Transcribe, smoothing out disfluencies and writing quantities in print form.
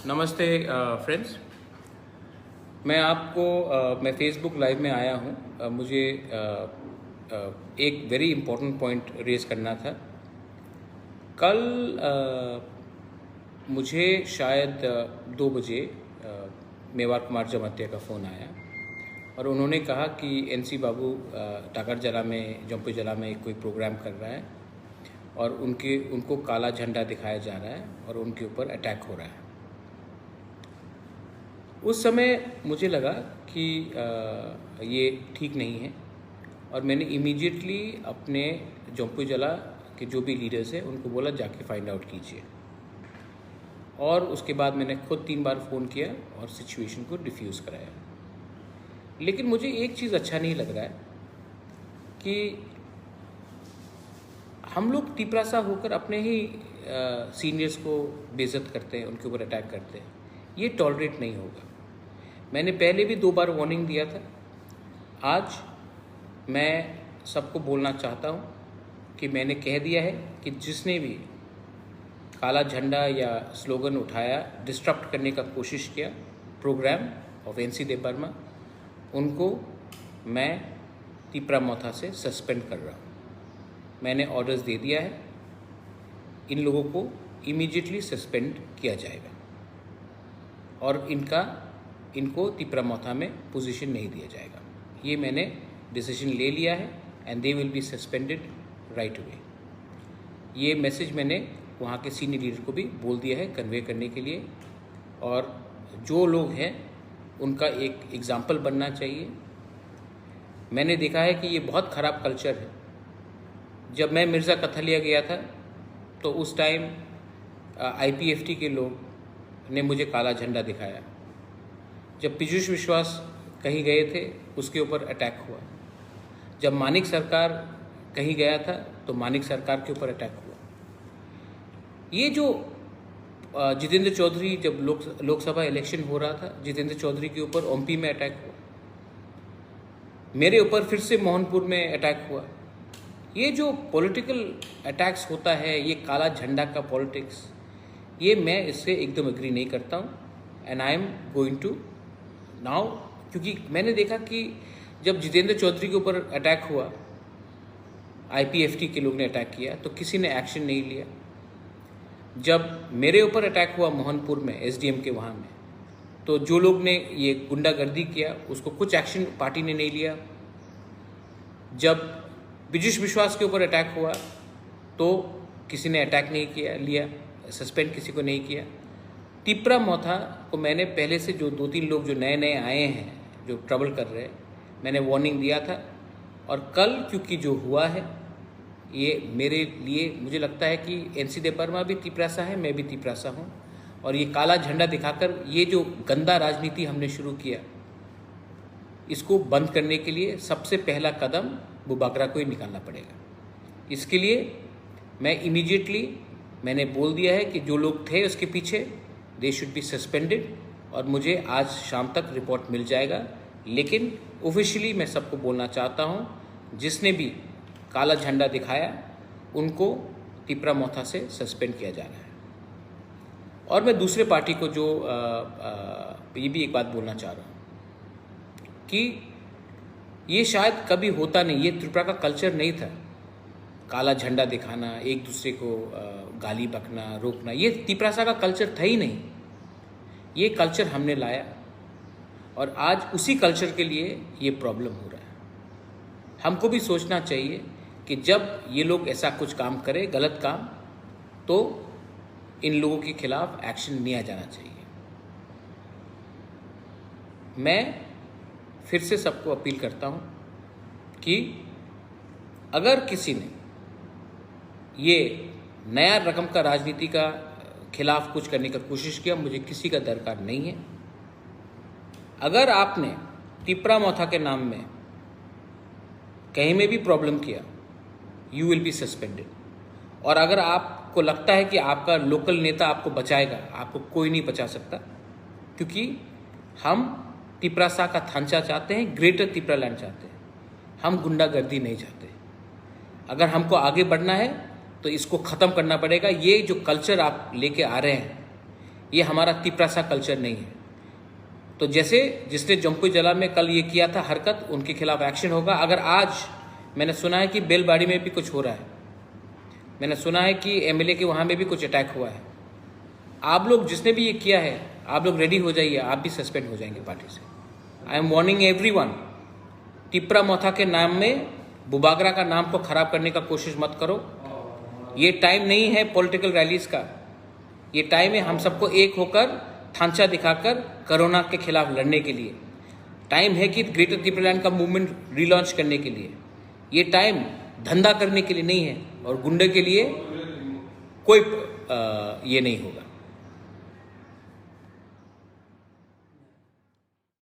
नमस्ते फ्रेंड्स। मैं Facebook live में आया हूँ। मुझे एक वेरी इम्पोर्टेंट पॉइंट रेज करना था। कल मुझे शायद 2 बजे मेवार कुमार जमातिया का फ़ोन आया और उन्होंने कहा कि एनसी बाबू टाकरजला में जम्पीजला में कोई प्रोग्राम कर रहा है और उनको काला झंडा दिखाया जा रहा है और उनके ऊपर अटैक हो रहा है। उस समय मुझे लगा कि ये ठीक नहीं है और मैंने इमीडिएटली अपने जम्पीजला के जो भी लीडर्स हैं उनको बोला जाके फाइंड आउट कीजिए। और उसके बाद मैंने खुद 3 बार फ़ोन किया और सिचुएशन को डिफ्यूज़ कराया। लेकिन मुझे एक चीज़ अच्छा नहीं लग रहा है कि हम लोग तिपरासा होकर अपने ही सीनियर्स को बेइज्जत करते हैं, उनके ऊपर अटैक करते हैं। ये टॉलरेट नहीं होगा। मैंने पहले भी 2 बार वार्निंग दिया था। आज मैं सबको बोलना चाहता हूँ कि मैंने कह दिया है कि जिसने भी काला झंडा या स्लोगन उठाया, डिस्टर्ब करने का कोशिश किया प्रोग्राम ऑफ एनसी देव वर्मा, उनको मैं तिपरामोथा से सस्पेंड कर रहा हूँ। मैंने ऑर्डर्स दे दिया है, इन लोगों को इमीडिएटली सस्पेंड किया जाएगा और इनको तिपरामोथा में पोजीशन नहीं दिया जाएगा। ये मैंने डिसीजन ले लिया है and they will be suspended right away. ये मैसेज मैंने वहाँ के सीनियर लीडर को भी बोल दिया है कन्वे करने के लिए, और जो लोग हैं उनका एक एग्जाम्पल बनना चाहिए। मैंने देखा है कि ये बहुत ख़राब कल्चर है। जब मैं मिर्ज़ा कथलिया गया था तो उस टाइम IPFT के लोग ने मुझे काला झंडा दिखाया। जब पीयूष विश्वास कहीं गए थे उसके ऊपर अटैक हुआ। जब मानिक सरकार कहीं गया था तो मानिक सरकार के ऊपर अटैक हुआ। ये जो जितेंद्र चौधरी, जब लोकसभा इलेक्शन हो रहा था, जितेंद्र चौधरी के ऊपर ओमपी में अटैक हुआ। मेरे ऊपर फिर से मोहनपुर में अटैक हुआ। ये जो पॉलिटिकल अटैक्स होता है, ये काला झंडा का पॉलिटिक्स, ये मैं इससे एकदम एग्री नहीं करता हूँ and I am going to now. क्योंकि मैंने देखा कि जब जितेंद्र चौधरी के ऊपर अटैक हुआ, IPFT के लोग ने अटैक किया तो किसी ने एक्शन नहीं लिया। जब मेरे ऊपर अटैक हुआ मोहनपुर में SDM के वहाँ में, तो जो लोग ने ये गुंडागर्दी किया उसको कुछ एक्शन पार्टी ने नहीं लिया। जब पीयूष विश्वास के ऊपर अटैक हुआ तो किसी ने अटैक नहीं लिया, सस्पेंड किसी को नहीं किया। तिपरामोथा को मैंने पहले से जो 2-3 लोग जो नए नए आए हैं, जो ट्रबल कर रहे हैं, मैंने वार्निंग दिया था। और कल क्योंकि जो हुआ है ये मेरे लिए, मुझे लगता है कि एनसी देव वर्मा भी तिपरासा है, मैं भी तिपरासा हूँ, और ये काला झंडा दिखाकर ये जो गंदा राजनीति हमने शुरू किया, इसको बंद करने के लिए सबसे पहला कदम वो बागरा को ही निकालना पड़ेगा। इसके लिए मैंने बोल दिया है कि जो लोग थे उसके पीछे, दे शुड बी सस्पेंडेड, और मुझे आज शाम तक रिपोर्ट मिल जाएगा। लेकिन ऑफिशियली मैं सबको बोलना चाहता हूँ, जिसने भी काला झंडा दिखाया उनको तिपरामोथा से सस्पेंड किया जा रहा है। और मैं दूसरे पार्टी को जो ये भी एक बात बोलना चाह रहा हूँ कि ये शायद कभी होता नहीं, ये त्रिपुरा का कल्चर नहीं था। काला झंडा दिखाना, एक दूसरे को गाली बकना, रोकना, ये तिपरासा का कल्चर था ही नहीं। ये कल्चर हमने लाया और आज उसी कल्चर के लिए ये प्रॉब्लम हो रहा है। हमको भी सोचना चाहिए कि जब ये लोग ऐसा कुछ काम करें, गलत काम, तो इन लोगों के खिलाफ एक्शन लिया जाना चाहिए। मैं फिर से सबको अपील करता हूँ कि अगर किसी ने ये नया रकम का राजनीति का खिलाफ कुछ करने का कोशिश किया, मुझे किसी का दरकार नहीं है। अगर आपने तिपरामोथा के नाम में कहीं में भी प्रॉब्लम किया, यू विल बी सस्पेंडेड। और अगर आपको लगता है कि आपका लोकल नेता आपको बचाएगा, आपको कोई नहीं बचा सकता, क्योंकि हम तिपरासा का थांचा चाहते हैं, ग्रेटर तिपरालैंड चाहते हैं। हम गुंडागर्दी नहीं चाहते। अगर हमको आगे बढ़ना है तो इसको ख़त्म करना पड़ेगा। ये जो कल्चर आप लेके आ रहे हैं, ये हमारा तिपरासा कल्चर नहीं है। तो जैसे जिसने जम्पू जला में कल ये किया था हरकत, उनके खिलाफ एक्शन होगा। अगर आज मैंने सुना है कि बेलबाड़ी में भी कुछ हो रहा है, मैंने सुना है कि एमएलए के वहाँ में भी कुछ अटैक हुआ है, आप लोग जिसने भी ये किया है आप लोग रेडी हो जाइए, आप भी सस्पेंड हो जाएंगे पार्टी से। I am warning everyone, Tipra Motha के नाम में बुबागरा का नाम को खराब करने का कोशिश मत करो। ये टाइम नहीं है पॉलिटिकल रैलीज का, ये टाइम है हम सबको एक होकर थांचा दिखाकर कोरोना के खिलाफ लड़ने के लिए। टाइम है कि ग्रेटर त्रिपुरालैंड का मूवमेंट रिलॉन्च करने के लिए। ये टाइम धंधा करने के लिए नहीं है और गुंडे के लिए कोई ये नहीं होगा।